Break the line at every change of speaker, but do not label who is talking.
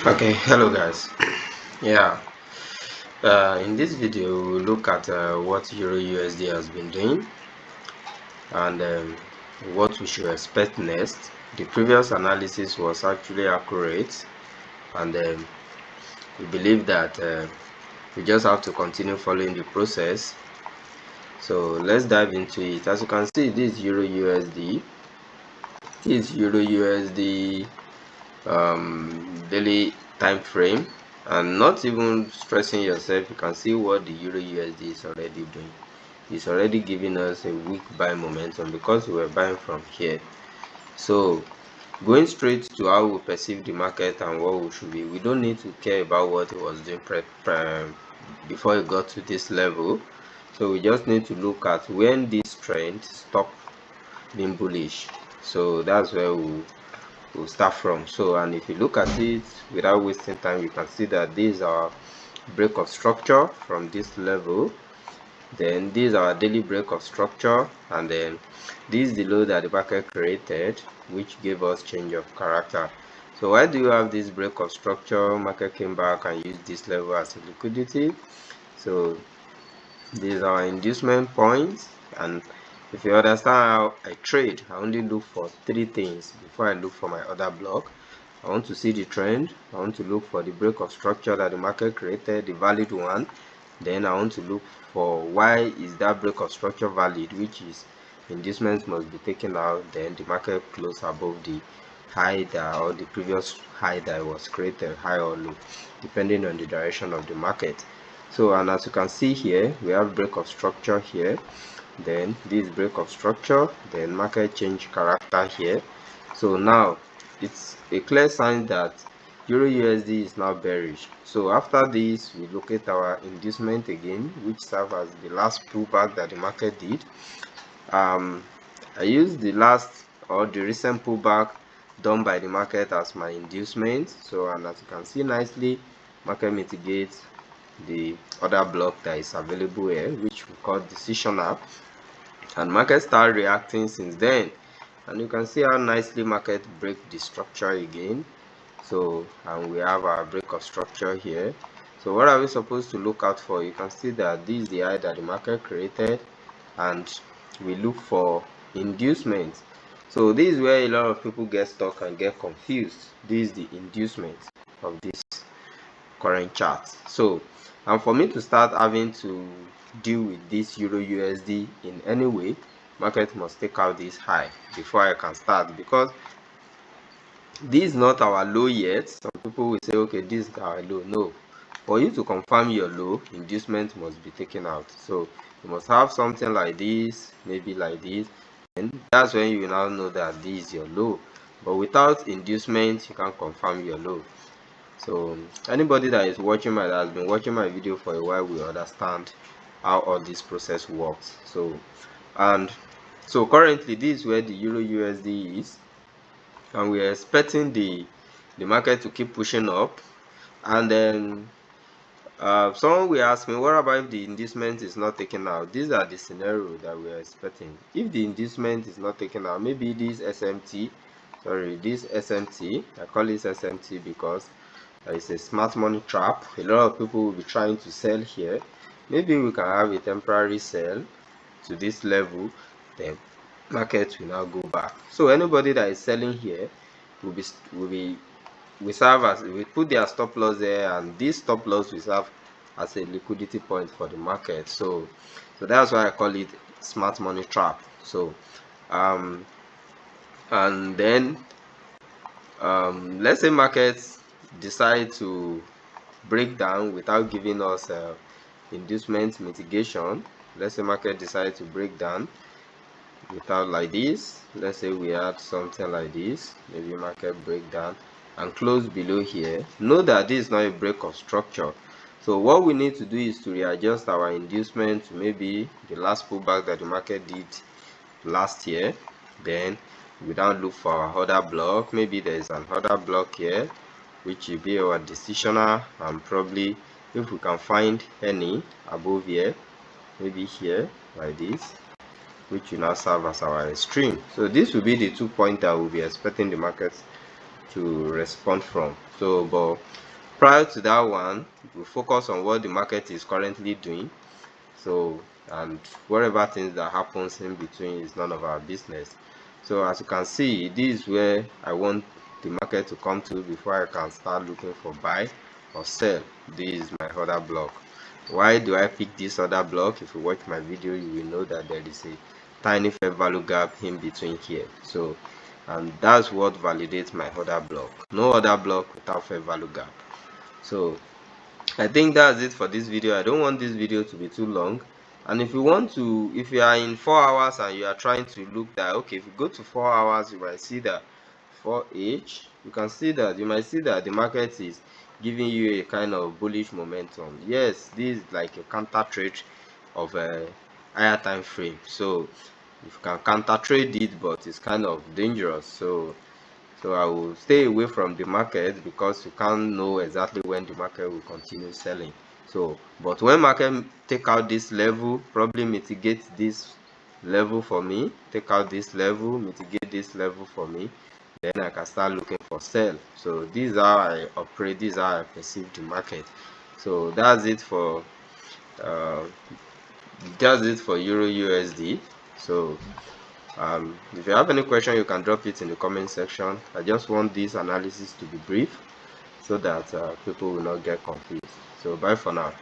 Okay, hello guys. Yeah, in this video we'll look at what Euro USD has been doing and what we should expect next. The previous analysis was actually accurate, and we believe that we just have to continue following the process. So let's dive into it. As you can see, this Euro USD, daily time frame, and not even stressing yourself, you can see what the Euro USD is already doing. It's already giving us a weak buy momentum because we were buying from here. So going straight to how we perceive the market and what we should be, we don't need to care about what it was doing before it got to this level. So we just need to look at when this trend stop being bullish. So that's where we'll start from. So, and if you look at it without wasting time, you can see that these are break of structure from this level. Then these are daily break of structure, and then this is the low that the market created, which gave us change of character. So why do you have this break of structure? Market came back and used this level as a liquidity. So these are inducement points, and if you understand how I trade, I only look for three things before I look for my other block. I want to see the trend, I want to look for the break of structure that the market created, the valid one. Then I want to look for why is that break of structure valid, which is inducements must be taken out. Then the market close above the high that, or the previous high that was created, high or low, depending on the direction of the market. So, and as you can see here, we have break of structure here, then this break of structure, then market change character here. So now it's a clear sign that Euro USD is now bearish. So after this, we look at our inducement again, which serve as the last pullback that the market did. I use the last or the recent pullback done by the market as my inducement. So, and as you can see nicely, market mitigates the other block that is available here, which we call decisional, and market start reacting since then. And you can see how nicely market break the structure again. So, and we have our break of structure here. So what are we supposed to look out for? You can see that this is the high that the market created, and we look for inducement. So this is where a lot of people get stuck and get confused. This is the inducement of this current chart. So, and for me to start having to deal with this Euro USD in any way, market must take out this high before I can start, because this is not our low yet. Some people will say, okay, this is our low. No, for you to confirm your low, inducement must be taken out. So you must have something like this, maybe like this, and that's when you now know that this is your low. But without inducement, you can't confirm your low. So anybody that is watching that has been watching my video for a while will understand how all this process works. So, and so currently this is where the Euro USD is, and we are expecting the market to keep pushing up. And then someone will ask me, what about if the inducement is not taken out? These are the scenario that we are expecting. If the inducement is not taken out, maybe this SMT, I call it SMT because it's a smart money trap. A lot of people will be trying to sell here. Maybe we can have a temporary sell to this level, then market will now go back. So anybody that is selling here we serve as, we put their stop loss there, and this stop loss will serve as a liquidity point for the market. So that's why I call it smart money trap. So and then let's say markets decide to break down without giving us inducement mitigation. Let's say market decide to break down without, like this, let's say we had something like this, maybe market breakdown and close below here. Know that this is not a break of structure. So what we need to do is to readjust our inducement to maybe the last pullback that the market did last year. Then we now look for our other block. Maybe there is another block here which will be our decisional, and probably if we can find any above here, maybe here like this, which will now serve as our extreme. So this will be the 2 points that we'll be expecting the market to respond from. So but prior to that one, we focus on what the market is currently doing. So, and whatever things that happens in between is none of our business. So as you can see, this is where I want the market to come to before I can start looking for buy or sell. This is my order block. Why do I pick this order block? If you watch my video, you will know that there is a tiny fair value gap in between here. So, and that's what validates my order block. No other block without fair value gap. So I think that's it for this video. I don't want this video to be too long. And if you want to, if you are in 4 hours and you are trying to look that, okay, if you go to 4 hours, you might see that 4H, you can see that, you might see that the market is giving you a kind of bullish momentum. Yes, this is like a counter trade of a higher time frame. So you can counter trade it, but it's kind of dangerous. So I will stay away from the market because you can't know exactly when the market will continue selling. So but when market take out this level, probably mitigate this level for me, take out this level, mitigate this level for me, then I can start looking for sell. So this is how I operate, this is how I perceive the market. So uh, that's it for Euro USD. So if you have any question, you can drop it in the comment section. I just want this analysis to be brief so that people will not get confused. So bye for now.